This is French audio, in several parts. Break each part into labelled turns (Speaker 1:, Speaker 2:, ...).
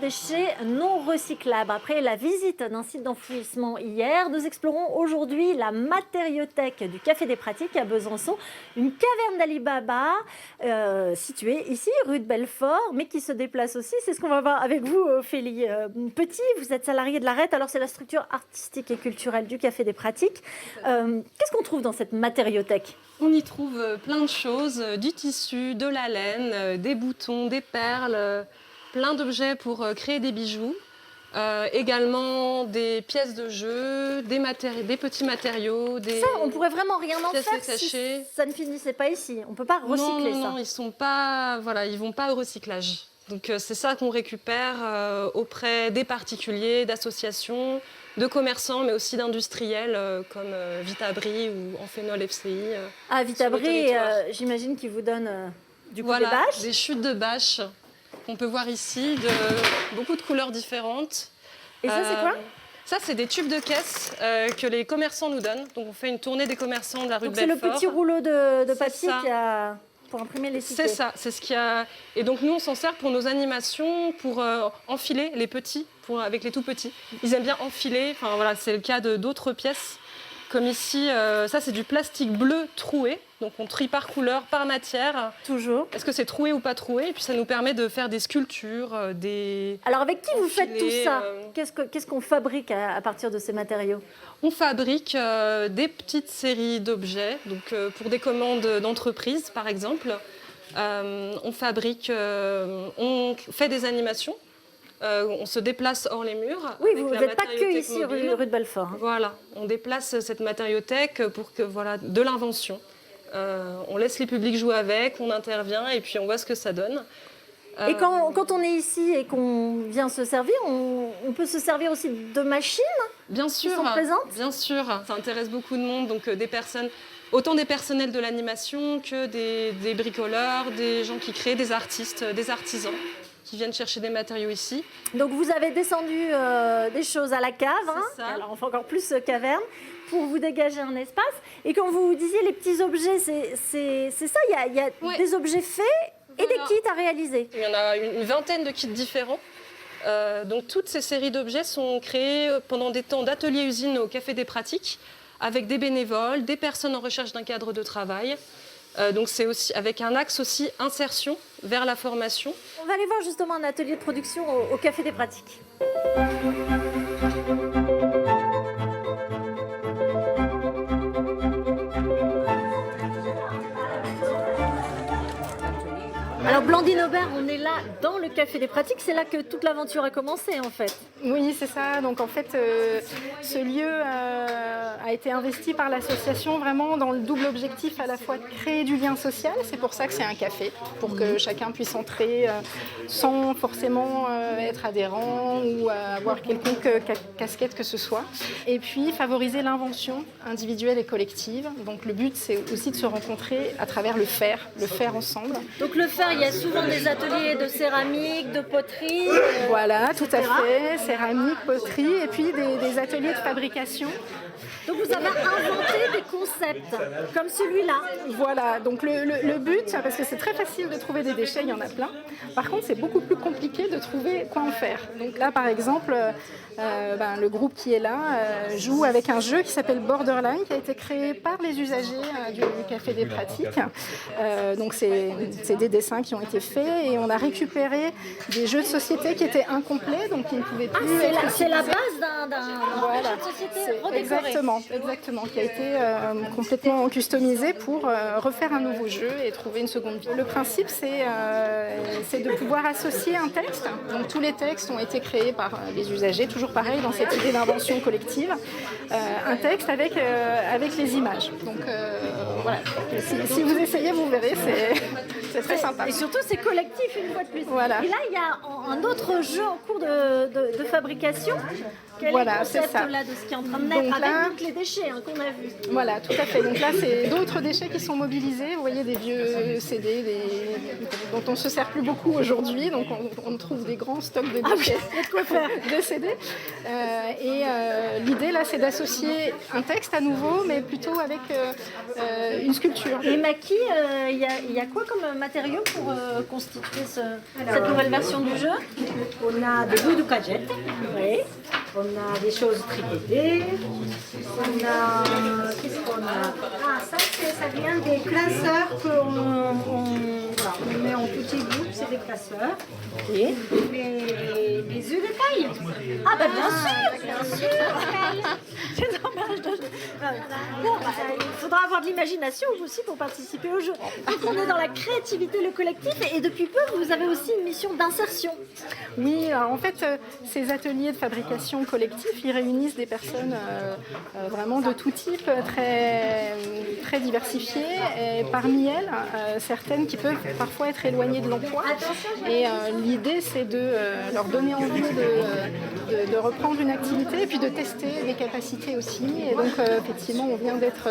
Speaker 1: déchets non recyclables. Après la visite d'un site d'enfouissement hier, nous explorons aujourd'hui la matériothèque du Café des Pratiques à Besançon, une caverne d'Ali Baba située ici, rue de Belfort, mais qui se déplace aussi. C'est ce qu'on va voir avec vous, Ophélie Petit. Vous êtes salariée de l'ARET, alors c'est la structure artistique et culturelle du Café des Pratiques. Qu'est-ce qu'on trouve dans cette matériothèque ?
Speaker 2: On y trouve plein de choses, du tissu, de la laine, des boutons, des perles, plein d'objets pour créer des bijoux. Également des pièces de jeu, des petits matériaux,
Speaker 1: Ça, on pourrait vraiment rien en
Speaker 2: pièces
Speaker 1: faire
Speaker 2: détachées.
Speaker 1: si ça ne finissait pas ici. On ne peut pas recycler ça.
Speaker 2: Non, ils vont pas au recyclage. Donc c'est ça qu'on récupère auprès des particuliers, d'associations, de commerçants, mais aussi d'industriels comme Vitabri ou Amphénol FCI.
Speaker 1: Ah, Vitabri, j'imagine qu'ils vous donnent des bâches.
Speaker 2: Des chutes de bâches qu'on peut voir ici, de beaucoup de couleurs différentes.
Speaker 1: Et ça, c'est quoi ?
Speaker 2: Ça, c'est des tubes de caisse que les commerçants nous donnent. Donc on fait une tournée des commerçants de la rue de
Speaker 1: Belfort. Donc c'est le petit rouleau de papier qu'il y a pour imprimer les tickets.
Speaker 2: C'est ça, c'est ce qu'il y a. Et donc nous, on s'en sert pour nos animations, pour enfiler les petits, avec les tout petits. Ils aiment bien enfiler. Enfin voilà, c'est le cas d'autres pièces. Comme ici, ça c'est du plastique bleu troué. Donc on trie par couleur, par matière.
Speaker 1: Toujours.
Speaker 2: Est-ce que c'est troué ou pas troué? Et puis ça nous permet de faire des sculptures, des...
Speaker 1: Alors avec qui vous faites tout ça? Qu'est-ce qu'on fabrique à partir de ces matériaux?
Speaker 2: On fabrique des petites séries d'objets, donc pour des commandes d'entreprises par exemple. On fait des animations. On se déplace hors les murs.
Speaker 1: Oui, vous n'êtes pas que ici, rue de Belfort. Hein.
Speaker 2: Voilà, on déplace cette matériothèque pour que, de l'invention. On laisse les publics jouer avec, on intervient et puis on voit ce que ça donne.
Speaker 1: Et quand on est ici et qu'on vient se servir, on peut se servir aussi de machines
Speaker 2: bien sûr,
Speaker 1: qui sont présentes?
Speaker 2: Bien sûr, ça intéresse beaucoup de monde, donc autant des personnels de l'animation que des bricoleurs, des gens qui créent, des artistes, des artisans qui viennent chercher des matériaux ici.
Speaker 1: Donc vous avez descendu des choses à la cave, alors on fait encore plus caverne, pour vous dégager un espace. Et quand vous disiez les petits objets, c'est ça, il y a des objets faits et des kits à réaliser.
Speaker 2: Il y en a une vingtaine de kits différents. Donc toutes ces séries d'objets sont créées pendant des temps d'atelier-usine au Café des Pratiques, avec des bénévoles, des personnes en recherche d'un cadre de travail. Donc c'est aussi avec un axe aussi insertion vers la formation.
Speaker 1: On va aller voir justement un atelier de production au Café des Pratiques. Alors Blandine Aubert, on est là dans le Café des Pratiques, c'est là que toute l'aventure a commencé en fait.
Speaker 3: Oui, c'est ça. Donc en fait, ce lieu a été investi par l'association vraiment dans le double objectif à la fois de créer du lien social, c'est pour ça que c'est un café, pour que chacun puisse entrer sans forcément être adhérent ou avoir quelconque casquette que ce soit. Et puis favoriser l'invention individuelle et collective. Donc le but, c'est aussi de se rencontrer à travers le faire ensemble.
Speaker 1: Donc le faire, il y a souvent des ateliers de céramique, de poterie.
Speaker 3: Voilà, tout à fait. Céramique, poterie et puis des ateliers de fabrication.
Speaker 1: Donc vous avez inventé des concepts comme celui-là.
Speaker 3: Voilà, donc le but, parce que c'est très facile de trouver des déchets, il y en a plein. Par contre, c'est beaucoup plus compliqué de trouver quoi en faire. Donc là, par exemple, le groupe qui est là joue avec un jeu qui s'appelle Borderline, qui a été créé par les usagers du Café des Pratiques. Donc c'est des dessins qui ont été faits et on a récupéré des jeux de société qui étaient incomplets, donc qui ne pouvaient plus être
Speaker 1: c'est la base d'un jeu de société redécoré.
Speaker 3: Exactement, qui a été complètement customisé pour refaire un nouveau jeu et trouver une seconde vie. Le principe, c'est de pouvoir associer un texte. Donc tous les textes ont été créés par les usagers, toujours pareil dans cette idée d'invention collective. Un texte avec les images. Donc voilà, si vous essayez, vous verrez, c'est très sympa.
Speaker 1: Et surtout, c'est collectif une fois de plus.
Speaker 3: Voilà.
Speaker 1: Et là, il y a un autre jeu en cours de fabrication.
Speaker 3: Voilà, c'est ça.
Speaker 1: Là, de ce qui est en train de naître
Speaker 3: donc là,
Speaker 1: avec les déchets qu'on a vus.
Speaker 3: Voilà, tout à fait. Donc là, c'est d'autres déchets qui sont mobilisés. Vous voyez des vieux CD dont on ne se sert plus beaucoup aujourd'hui. Donc on trouve des grands stocks de déchets de CD. L'idée, là, c'est d'associer un texte à nouveau, mais plutôt avec une sculpture.
Speaker 1: Les maquis, il y a quoi comme matériaux pour constituer cette nouvelle version du jeu?
Speaker 4: On a des bouts de cagettes,
Speaker 1: Oui.
Speaker 4: on a des choses tricotées, on a... Qu'est-ce qu'on a? Ah, ça vient des classeurs voilà, on met en petits groupes, c'est des classeurs.
Speaker 1: Et
Speaker 4: Les œufs de paille.
Speaker 1: ah bah bien sûr. C'est dommage. Bon, bah, il faudra avoir de l'imagination aussi pour participer au jeu. Donc on est dans la créativité, le collectif, et depuis peu vous avez aussi une mission d'insertion.
Speaker 3: Oui, alors en fait, ces ateliers de fabrication collective, ils réunissent des personnes vraiment de tout type, très diversifiées, et parmi elles, certaines qui peuvent parfois être éloignées de l'emploi. Et l'idée, c'est de leur donner envie de reprendre une activité et puis de tester des capacités aussi. Et donc, effectivement, on vient d'être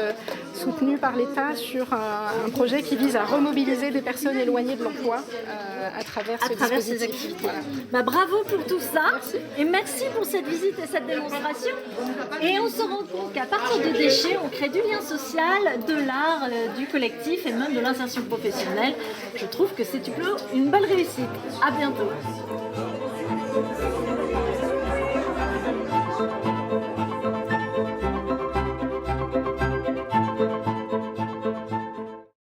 Speaker 3: soutenu par l'État sur un projet qui vise à remobiliser des personnes éloignées de l'emploi à travers ce dispositif.
Speaker 1: ces activités.
Speaker 3: Voilà.
Speaker 1: Bah, bravo pour tout ça. Et merci pour cette visite et cette démonstration. Et on se rend compte qu'à partir de déchets, on crée du lien social, de l'art, du collectif et même de l'insertion professionnelle. Je trouve que c'est une belle réussite. À bientôt.